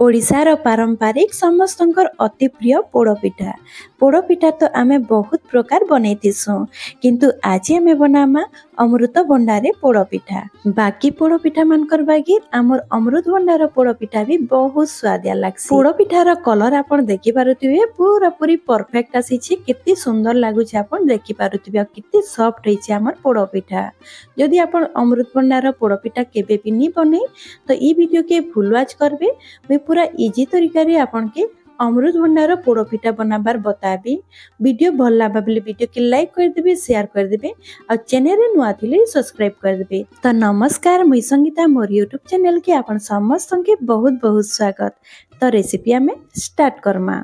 ओडिशार पारंपरिक समस्तंकर अति प्रिय पोड़पिठा। पोड़पिठा तो आमे बहुत प्रकार बनैथिसु, किंतु आज आमे बनामा अमृत भंडारे पोड़पिठा। बाकी पोड़पिठा मानकर बागी आमर अमृत भंडार पोड़पिठा भी बहुत स्वादिया लागसी। पोड़पिठार कलर आपण देखि पारुथिबे पूरा पूरी परफेक्ट आसीछि, केते सुंदर लागुछि आपण देखि पारुथिबे, केते सॉफ्ट होइछि हमर पोड़पिठा। जदि आपण अमृत भंडार पोड़पिठा केबे भी नि बनै तो ई वीडियो के फुल वॉच करबे। मैं पूरा इजी तरीका रे आपन के अमृत भंडार पोड़पिठा बनाबार बताबी। वीडियो भल लागा बेले वीडियो के लाइक कर देबे, शेयर कर देबे और चैनल रे नुआ थिले सब्सक्राइब कर देबे। तो नमस्कार, मुई संगीता मोर यूट्यूब चैनल के आपन समस्त के बहुत बहुत स्वागत। तो रेसिपी हमें स्टार्ट करमा।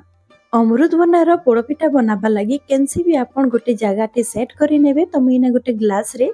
अमृत भंडार पोड़पिठा बनाबा लगी केनसी भी आपन गोटे जगह टे सेट करि नेबे। तो मुई गोटे ग्लास रे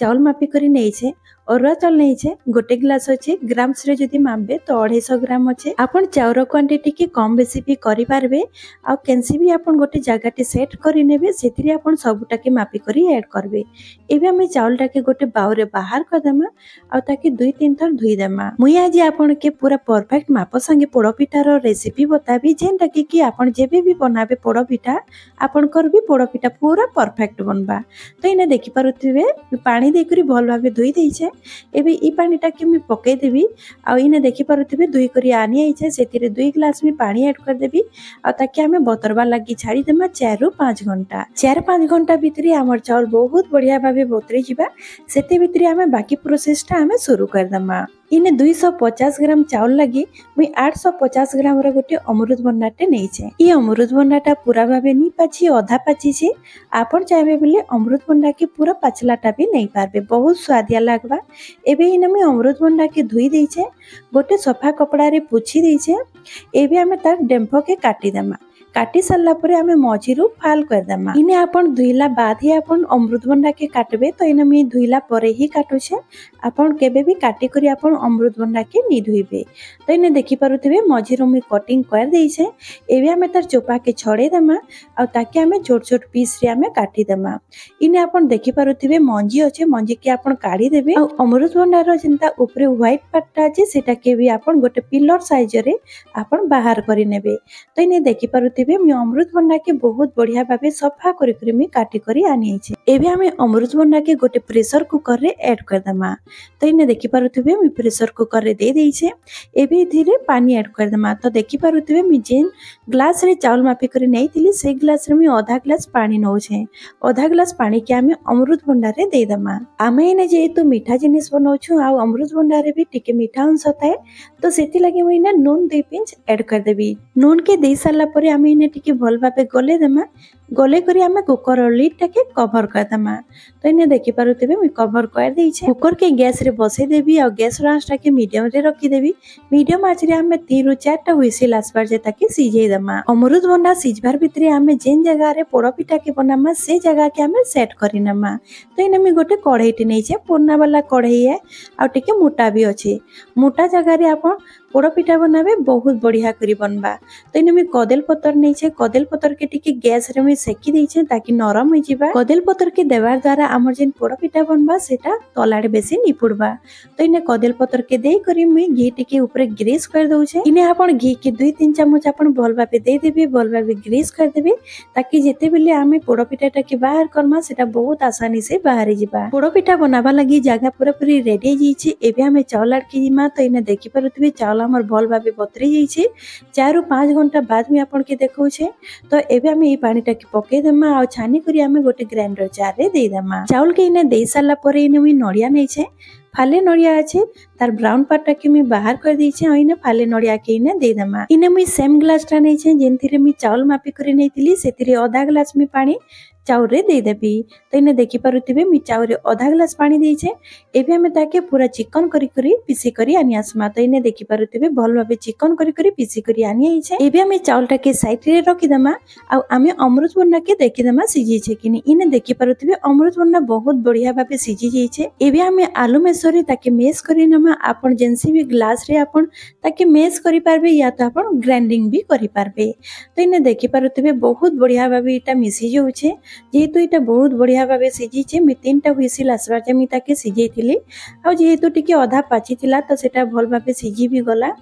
चाउल मापी करी नहीं छे, अरुआ चाउल नहीं छे, गोटे ग्लास अच्छे। ग्राम्स रे जदि मापबे तो 250 ग्राम अच्छे। आपन चाउर क्वांटिटी के कम बेसी भी करि पारबे। आ केनसी भी आपन गोटे जगह टे सेट करि नेबे, सेथिरे आपन सबुटा के मापी करी ऐड करबे। एबे हमें चाउलटा के गोटे बाउ रे बाहर कर देमा आ ताके 2-3 थर धुई देमा। मुई आज आपन के पूरा परफेक्ट माप संगे पोड़पिठार रेसिपी बताबी, जेनटा कि आपन जेबे भी बनाबे पोड़पिठा आपनकर भी पोड़पिठा पूरा परफेक्ट बनबा। तो इने देखि पारुथिबे पानी देकरी भल भाबे धुई देइछे। एबे ई पानीटा के मी पके देबी आ इने देखि पारुथिबे दुई करी आनी आइछे, सेतिरे 2 ग्लास मी पानी ऐड कर देबी आ ताके हमें बतरबा लागि छाड़ी देमा 4 ରୁ 5 घंटा। 4-5 घंटा भितरे हमर चाउल बहुत बढ़िया भाबे बतरी जिबा। सेते भितरे हमें बाकी प्रोसेसटा हमें शुरू कर देमा। इने 250 ग्राम चाउल लगी मुई 850 ग्राम रे गोटे अमृत भंडारटे नहीं छे। ई अमृत भंडारटा पूरा भाबे नी पाछि, अधा पाछि छे। आपन चाहबे बोले अमृत भंडार के पूरा पाचलाटा भी नहीं पारबे, बहुत स्वादिया लागबा। एबे इने मैं अमृत भंडार के धुई देइ छे, गोटे सफा कपड़ा रे पोछि देइ छे। एबे हमें तार डेम्फो के काटी देमा। काटी सारला परे हमें मझिरु फाल कर देमा। इने आपन धुइला बाद ही आपन अमृत भंडार के काटबे। तो इने मी धुइला परे ही काटू छे, आपन केबे भी काटी करी आपन अमृत भंडार के नी धुइबे। तो इने देखि पारुथिबे मझिरु मी कटिंग कर देइ छे। एबे हमें तार चोपा के छड़े देमा आ ताके हमें छोट छोट पीस रे हमें काटी देमा। इने आपन देखि पारुथिबे मंजी अछि, मंजी के आपन काढी देबे। आ अमृत भंडार रो जिंता ऊपरे व्हाइट पार्टटा अछि सेटा के भी आपन गोटे पिलर साइज रे आपन बाहर करि नेबे। तो इने देखि पारुथिबे मी अमृत भंडार के बहुत बढ़िया भाबे सफा करी करी मी काटी करी आनी छै। एबे हमें अमृत भंडार के गोटे प्रेशर कुकर रे ऐड कर देमा। तो इने देखि पारुथिबे मी प्रेशर कुकर रे दे देइ छै। एबे धीरे पानी ऐड कर देमा। तो देखि पारुथिबे मी जेन ग्लास रे चाउल मापी करी नै थिली से ग्लास रे मी आधा ग्लास पानी नौ छै। आधा ग्लास पानी के हमें अमृत भंडार रे दे देमा। आमे इने जेहेतु मीठा जिनिस बनौछु आ अमृत भंडार रे भी टिके मीठा अंश थाए, तो सेति लागि मुई ना नून 2 पिंच ऐड कर देबी। नून के देइ सारला परे आमे इने टिके भल भाबे गले देमा। गले करी हमें कुकर लिड टाके कवर कर देमा। तो इने देखि पारुथिबे मी कवर कर देइ छै। कुकर के गैस रे बसे देबी और गैस आंच टाके मीडियम रे रखी देबी। मीडियम आंच रे हमें 3 ରୁ 4 टा हुइसिल आसबार जे ताके सिझे देमा। अमृत भंडार सिझबार भितरे हमें जेन जगह रे पोड़पिठा के बनामा से जगह के हमें सेट करि नेमा। तो इने मी गोटे कढ़ाईटे नै छै, पुरना वाला कढ़ाई है आ टिके मोटा भी अछि। मोटा जगह रे आपन पोड़पिठा बनाबे बहुत बढ़िया करी बनबा। तो इने मी कदल पत्तर नै छै, कदल पत्तर के टिके गैस रे मी सेकी दै छै ताकि नरम होई जिबा। कदल पत्तर के देवार द्वारा हमर जेन पोड़पिठा बनबा सेटा तलाडे बेसी नि पुड़बा। तो इने कदल पत्तर के देई करी मी घी टिके ऊपर ग्रीस कर दउ छै। इने आपन घी के 2-3 चम्मच आपन भल भाबे दे देबे, भल भाबे ग्रीस कर देबे ताकि जेते बेले आमे पोड़पिठाटा के बाहर करमा सेटा बहुत आसानी से बाहर जिबा। पोड़पिठा बनाबा लागि जगह पूरा पूरी रेडी जई छै। एबे हमें चाउल ऐड के जिमा। तो इने देखि पारुथिबे चाउल हमर भल भाबे बतरी जई छै। 4 ରୁ 5 घंटा बाद में आपन के देखौ छै। तो एबे हमें ई पानी टाके पके देमा आ छानी करी हमें गोटे ग्राइंडर जार रे दे देमा। चाउल के इने देई सारला परे इने मी नडिया नै छै, फाले नडिया अछि। तार ब्राउन पार्ट टाके मी बाहर कर दै छै। इने फाले नडिया के इने दे देमा। इने मी सेम ग्लास टा नै छै जेनथिरे मी चाउल मापी करी नै थिली, सेतिरे आधा ग्लास मी पानी चाउल रे दे देबी। तो इने देखि पारुथिबे मी चाउल रे आधा ग्लास पानी देइ छै। एबे हमें ताके पूरा चिकन करी करी पीसी करी आनी आसमा। तो इने देखि पारुथिबे भल भाबे चिकन करी करी पीसी करी आनी आइ छै। एबे हमें चाउल टाके साइड रे रखि देमा आ हमें अमृत भंडार के देखि देमा सिझी छै कि नै। इने देखि पारुथिबे अमृत भंडार बहुत बढ़िया भाबे सिझी जई छै। एबे हमें आलू मेसरे ताके मेस करी नेमा। आपन जेनसी भी ग्लास रे आपन ताके मेस करी पारबे या तो आपन ग्राइंडिंग भी करी पारबे। तो इने देखि पारुथिबे बहुत बढ़िया भाबे इटा मिसी जाउ छै। जेहेतु यहाँ बहुत बढ़िया भाव सीझी मुझे 3टा हुइसिल आसबार जे मुझे ताके सीझेइथिली आ जेहेतु टिके अधा पाची थिला तो सेटा भल भाव सीझी भी गला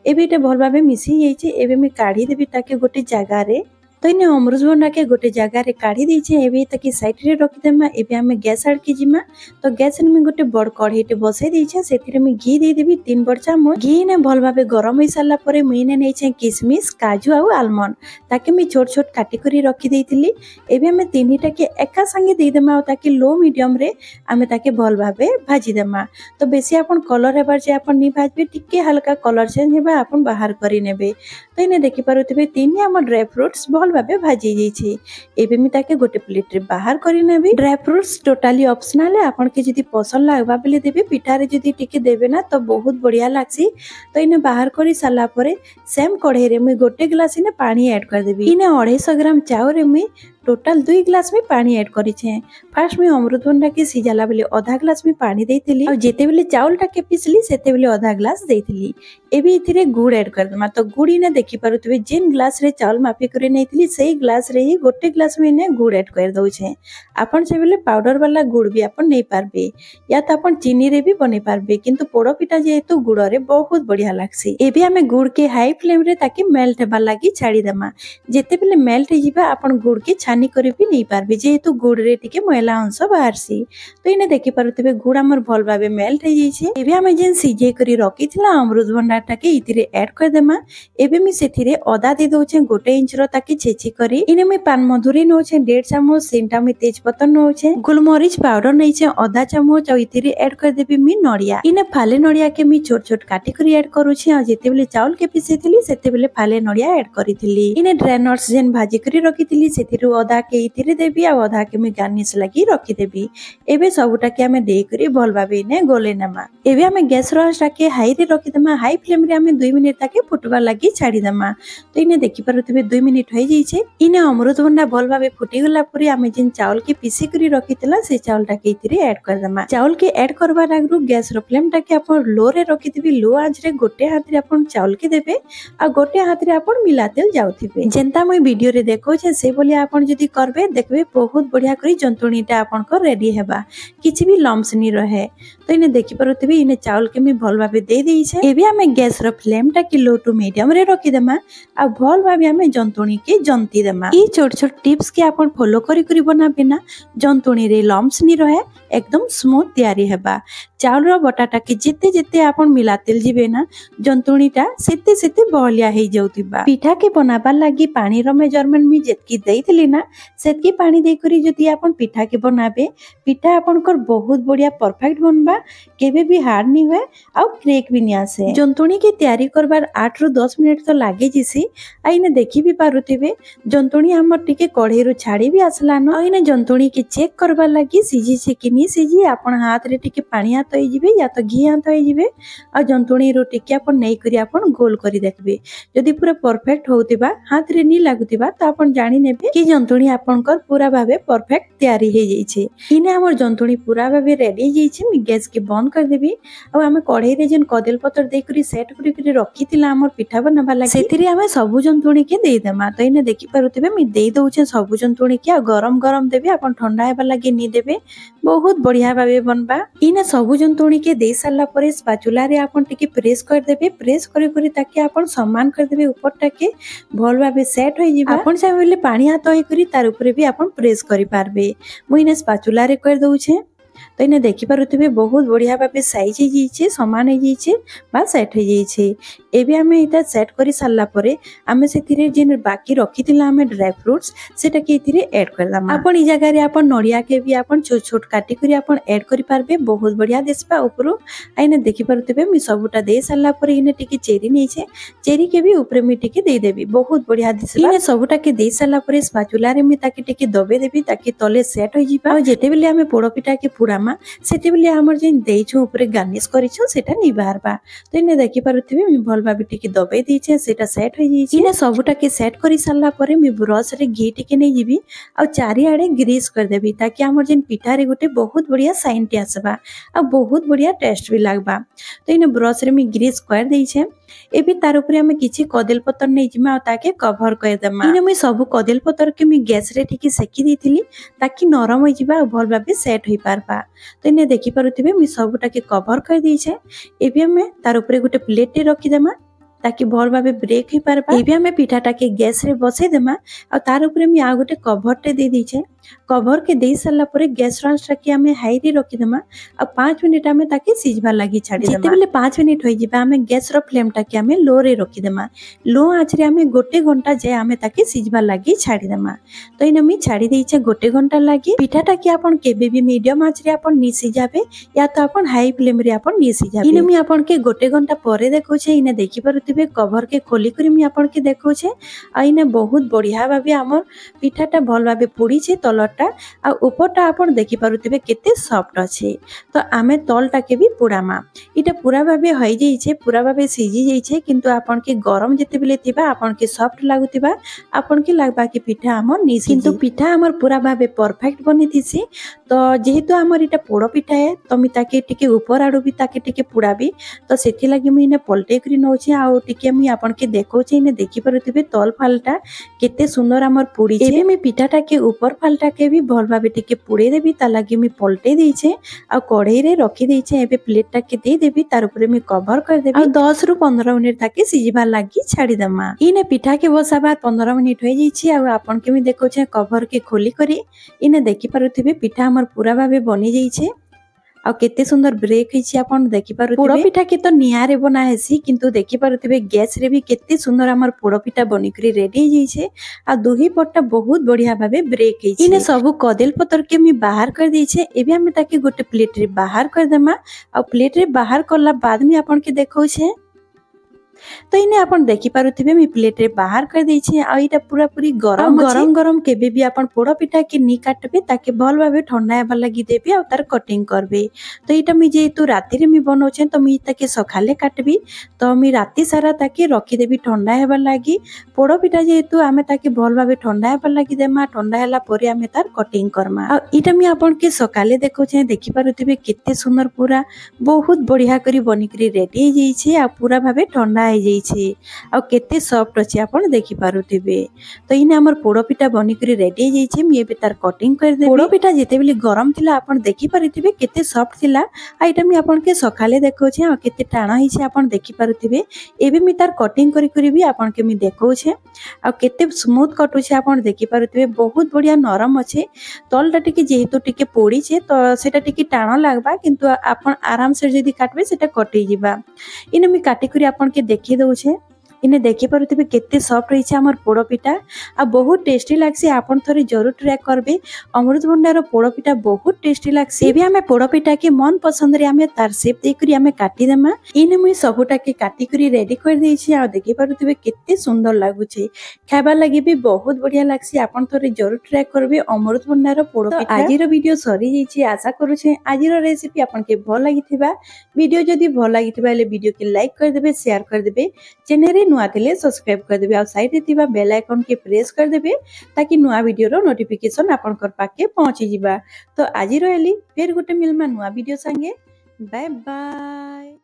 एबे एटा भल भाव मिसी जाइए एबे मैं काढ़ी देबी ताके गोटे जगह रे तो इन अमृतभंडा के गोटे जगह काढ़ी देछे एबे ताकि साइड रे रखि देमा एबे हमें गैस आड़ के जिमा तो गैस में गोटे बड़ कढ़ईटे बसई देछे सेथिरे में घी दे देबी 3 बड़ चामच घी ने भल भाबे गरम होई साला परे मुइने नेछे किशमिश काजू आ आलमंड ताके मैं छोट छोट काटी करी रखि देइतिली एबे हमें तीनटा के एका संगे दे देमा ताकि लो मीडियम रे हमें ताके भल भाबे भाजी देमा तो बेसी अपन कलर हेबार जे अपन नि भाजबे टिके हल्का कलर चेंज हेबा अपन बाहर करी नेबे तो इने देखि पारुथिबे तीन हमर ड्राई फ्रूट्स भल भाबे भाजी जाइए एबे मी ताके गोटे प्लेट रे बाहर करी नेबी ड्राई फ्रूट्स टोटाली ऑप्शनल है आपन के जदी पसंद लागबा बेले देबे पिठा रे जदी टिके देबे ना तो बहुत बढ़िया लागसी तो इने बाहर करी साला परे सेम कढ़ई रे मी गोटे गिलास इने पानी ऐड कर देबी इने 250 ग्राम चाउर रे मी टोटाल 2 गिलास में पानी ऐड करिछे फास्ट में अमृतभंडा के सिजाला बेले आधा गिलास में पानी देइतिली और जेते बेले चावलटा के पिसली सेते बेले आधा गिलास देइतिली एबे इथिरे गुड़ ऐड कर दमा तो गुड़ इने देखि पारुतबे जेन गिलास रे चावल मापी करे नेइतिली सेही गिलास रे ही गोटे गिलास में इने गुड़ ऐड कर दउछे आपन से बेले पाउडर वाला गुड़ भी आपन नै पारबे या त आपन चीनी रे भी बने पारबे किंतु पोड़ो पिठा जेहेतु गुड़ रे बहुत बढ़िया लागसी एबे हमें गुड़ के हाई फ्लेम रे ताकि मेल्ट हेबा लागि छाड़ी देमा जेते बेले मेल्ट हे जिबा आपन गुड़ के छानी करी भी नहीं पारबे जेहेतु गुड़ रे टिके मैला अंश बाहरसी तो इने देखि पारुतबे गुड़ हमर भल भाबे मेल्ट हे जाइछे एबे हमें जेन सिजे करी रखिथिला अमृतभंडा टाके इथिरे ऐड कर देमा एबे मी सेथिरे अदा दे दोछे 1 इंच रो ताकि छेची करी इने मी पान मधुरी नोछे 1.5 चम्मच सेंटा मी तेजपत्ता नोछे गुलमरीच पाउडर नैछे आधा चम्मच और इथिरे ऐड कर देबी मी नड़िया इने फाले नड़िया के मी छोट छोट काटी करी ऐड करूछी आ जेते बेले चावल के पिसेथिली सेते बेले फाले नड़िया ऐड करिथिली इने ड्राई नट्स जेन भाजी करी रखिथिली सेथिरु अदा के इथिरे देबी आ अधा के मी गार्निश लागि रखि देबी एबे सबुटा के हमें दे करी भल भाबे ने गोले नमा एबे हमें गैस रसटा के हाई रे रखि देमा हाई फ्लेम रे हमें 2 मिनिट ताके फुटबा लागि छाड़ी देमा तो इने देखि पारुतबे 2 मिनिट होई जाइछे इने अमृतभंडा भल भाबे फुटी गला पुरी हमें जिन चावल के पीसी करी रखितला से चावलटा के इथिरे ऐड कर देमा चावल के ऐड करबा लागरु गैस रो फ्लेम टा के अपन लो रे रखि देबी लो आंच रे गोटे हाथ रे अपन चावल के देबे आ गोटे हाथ रे अपन मिलातेल जाउथिबे जेंता मैं वीडियो रे देखौ छे से बोली अपन जदी करबे देखबे बहुत बढ़िया करी जंतुणीटा आपन को रेडी हेबा किछि भी लम्स नि रहे तो इने देखि पारुतबे इने चावल के मी भल भाबे दे देई छे एबे हमें गैस रो फ्लेम टा के लो टू मीडियम रे रखि देमा आ भल भाबे हमें जंतुणी के जंती देमा ई छोट छोट टिप्स के आपन फॉलो करी करी बनाबे ना जंतुणी रे लम्स नि रहे एकदम स्मूथ तैयारी हेबा चावल रो बटाटा के जेते जेते आपन मिलातेल जिबे ना जंतुणीटा सेते सेते बहलिया हे जाउतिबा पिठा के बनाबा लागि पानी रो मेजरमेंट मी जेतकी देइतली ना सेतकी पानी दे करी जदी आपन पिठा के बनाबे पिठा आपन कर बहुत बढ़िया परफेक्ट बनबा केबे भी हार्ड नि होए आ क्रेक भी नि आसे जंतुणी के तैयारी करबार 8 ରୁ 10 मिनिट तो लागे जिसी आ इने देखि भी पारुथिबे जंतुणी हमर टिके कढ़ई रो छाड़ी भी आसला न आ इने जंतुणी के चेक करबा लागि सिजी छे कि नि सिजी आपन हाथ रे टिके पानी हाथ होई जिबे या तो घी हाथ होई जिबे आ जंतुणी रो टिके आपन नै करी आपन गोल करी देखबे जदी पूरा परफेक्ट होउतिबा हाथ रे नि लागुतिबा तो आपन जानि नेबे कि जंतुणी आपन कर पूरा भाबे परफेक्ट तैयारी हे जाई छे इने हमर जंतुणी पूरा भाबे रेडी जाई छे मी गैस के बंद कर देबी आ हमें कढ़ई रे जेन कदल पत्र दे करी सेट करी रखितिला हमर पिठा बनाबा लागि सेथिरे हमें सबु जंतुणी के दे देमा तो इने देखि पारुतिबे मी दे दउछे सबु जंतुणी के गरम गरम देबे आपन ठंडा हेबा लागि नि देबे बहुत बढ़िया भाबे बनबा इने सबु जंतुणी के दे साला परे स्पैचुला रे आपन टिके प्रेस कर देबे प्रेस करी करी ताकि आपन समान कर देबे ऊपर टाके भल भाबे सेट होई जिबा आपन चाहेले पानी हाथ होई करी तार ऊपर भी आपन प्रेस करी पारबे मु इने स्पैचुला रे कर दउछे तो इने देखि पारुथिबे बहुत बढ़िया भाबे साइज हे जाइछे समान हे जाइछे बा सेट हे जाइछे एबे हमें इता सेट करी साला परे हमें सेथिरे जेन बाकी रखितिला हमें ड्राई फ्रूट्स सेटा के इथिरे ऐड करदाम आपन इ जगह रे आपन नड़िया के भी आपन छोट छोट काटी करी आपन ऐड करि पारबे बहुत बढ़िया देसबा ऊपर आइने देखि पारुथिबे मी सबुटा दे साला परे इने टिके चेरी नैछे चेरी के भी ऊपर मी टिके दे देबी बहुत बढ़िया दिसबा इने सबुटा के दे साला परे स्पैचुला रे मी ताके टिके दबे देबी ताकि तले सेट होई जिबा आ जेते बेले हमें पोड़ो पिठा के पुरामा सेते बेले हमर जेन देइछु ऊपर गार्निश करिछु सेटा नि बाहरबा तो इने देखि पारुथिबे मी भल भाबे टिके दबे दिछे सेटा सेट होई जाइछे इने सबुटा के सेट करि साला परे मी ब्रश रे घी टिके नै जिबी आ चारि आडे ग्रीस कर देबी ताकि हमर जेन पिठा रे गोटे बहुत बढ़िया साइन टे आसबा आ बहुत बढ़िया टेस्ट भी लागबा तो इने ब्रश रे मी ग्रीस कर देइछे एबे तार ऊपर हमें किछि कदल पतर नै जिमा आ ताके कवर कर देमा। इने मैं सब कदल पतर के मैं गैस रे ठीक सेकी देथिली ताकि नरम होई जिबा आ भल भाबे सेट होई पारबा। तो इने देखि पारुथिबे मैं सबटा के कवर कर दै छै। एबे हमें तार ऊपर गोटे प्लेट रखी देमा ताकि भल भाबे ब्रेक होई पारबा। एबे हमें पिठाटा के गैस रे बसै देमा आ तार ऊपर मैं आ गोटे कवर टे दे दै छै। कवर के दे साला परे गैस रांच के हमें हाई रे रखी देमा आ 5 मिनिट हमें ताके सिझबा लागि छाडी देमा। जेते बेले 5 मिनिट होई जिबा हमें गैस रो फ्लेम टा के हमें लो रे रखी देमा। लो आंच रे हमें गोटे घंटा जे हमें ताके सिझबा लागि छाडी देमा। तो इन मी छाडी देइ छै गोटे घंटा लागि। पिठाटा के अपन केबे भी मीडियम आंच रे अपन नि सिझाबे या तो अपन हाई फ्लेम रे अपन नि सिझाबे। इन मी अपन के गोटे घंटा परे देखौ छै। इने देखि पारुथिबे कवर के खोली करी मी अपन के देखौ छै आ इने बहुत बढ़िया भाबे हमर पिठाटा भल भाबे पुडी छै। तलटा आ ऊपरटा आपण देखि पारुथिबे केते सॉफ्ट अछि। तो आमे तलटा के भी पुरामा इटा पूरा भाबे होई जाई छै, पूरा भाबे सिझी जाई छै, किंतु आपण के गरम जते बेले थिबा आपण के सॉफ्ट लागुथिबा आपण के लागबा कि पिठा हमर नि सिझी। किंतु पिठा हमर पूरा भाबे परफेक्ट बनि थिसी। तो जेहेतु हमर इटा पोड़ो पिठा है तो मी ताके टिके ऊपर आडू भी ताके टिके पुडाबी। तो सेथि लागि मी इने पलटे करी नौ छै आ टिके मी आपण के देखौ छै। इने देखि पारुथिबे तल फालटा केते सुंदर हमर पुडी छै। एबे मी पिठाटा के ऊपर फालटा के भी भल भाबे टिके पुडे देबी। ता लागि मी पलटे देइ छै आ कढ़ाई रे रखी देइ छै। एबे प्लेट टा के दे देबी तार ऊपर मी कवर कर देबी आ 10 रु 15 मिनिट ताके सिझबा लागि छाडी दमा। इने पिठा के बसाबा 15 मिनिट होई जाई छै आ आपण के मी देखौ छै कवर के खोली करी। इने देखि पारुथिबे पिठा हमर पूरा भाबे बनि जाई छै आ केते सुंदर ब्रेक होई छै। आपण देखि पारुथिबे पोड़ो पिठा के तो नियारे बना हेसी, किंतु देखि पारुथिबे गैस रे भी केते सुंदर हमर पोड़ो पिठा बनि करी रेडी हो जाई छै आ दुही पट्टा बहुत बढ़िया भाबे ब्रेक होई छै। इने सब कदल पतर के मी बाहर कर दै छै। एबे हम ताके गोटे प्लेट रे बाहर कर देमा आ प्लेट रे बाहर करला बाद में आपण के देखौ छै। तो इने आपण देखि पारुथिबे मी प्लेट रे बाहर कर दै छै आ इटा पूरा पूरी गरम गरम गरम केबे भी आपण पोड़ो पिठा के नी काटबे ताके भल भाबे ठंडा हेबा लागि देबे आ तार कटिंग करबे। तो इटा मी जेतु राती रे मी बनौ छै तो मी ताके सखाले काटबी। तो मी राती सारा ताके रखी देबी ठंडा हेबा लागि। पोड़ो पिठा जेतु आमे ताके भल भाबे ठंडा हेबा लागि देमा। ठंडा हैला परे आमे तार कटिंग करमा आ इटा मी आपण के सकाले देखौ छै। देखि पारुथिबे केते सुंदर पूरा बहुत बढ़िया करी बनि करी रेडी हो जाई छै आ पूरा भाबे ठंडा हो जाई छै आ केते सॉफ्ट अछि आपण देखि पारुथिबे। तो इने हमर पोड़ो पिठा बनि करी रेडी हो जाई छै। मी एबे तार कटिंग कर देबी। पोड़ो पिठा जेते बेले गरम थिला आपण देखि पारुथिबे केते सॉफ्ट थिला आ इटा मी आपण के सकाले देखौ छै आ केते टाणा होई छै आपण देखि पारुथिबे। एबे मी तार कटिंग करी करी भी आपण के मी देखौ छै आ केते स्मूथ कटु छै आपण देखि पारुथिबे। बहुत बढ़िया नरम अछि। तलटा टिके जेहेतु टिके पोड़ी छै तो सेटा टिके टाणा लागबा, किंतु आपण आराम से जदी काटबे सेटा कटि जिबा। इने मी काटी करी आपण के देखि दउ छै। इने देखि पारुथिबे केते सॉफ्ट होई छै हमर पोड़ो पिठा आ बहुत टेस्टी लागसी। आपण थोरे जरूर ट्राई करबे। अमृतभंडार पोड़ो पिठा बहुत टेस्टी लागसी। एबे हमें पोड़ो पिठा के मन पसंद रे हमें तार शेप दे करी हमें काटी देमा। इने मुई सबटा के काटी करी रेडी कर देइ छी आ देखि पारुथिबे केते सुंदर लागु छै। खाबा लागि भी बहुत बढ़िया लागसी। आपण थोरे जरूर ट्राई करबे अमृतभंडार पोड़ो पिठा। आजि रो वीडियो सरी जाई छी। आशा करू छै आजि रो रेसिपी आपण के भल लागिथिबा। वीडियो जदी भल लागिथिबा ले वीडियो के लाइक कर देबे, शेयर कर देबे, चैनल रे नुआ थिले सब्सक्राइब कर देबे आ साइड रे थिबा बेल आइकन के प्रेस कर देबे ताकि नुआ वीडियो रो नोटिफिकेशन आपण कर पाके पहुंची जिबा। तो आजि रो एली फेर गुटे मिलमा नुआ वीडियो संगे। Bye bye.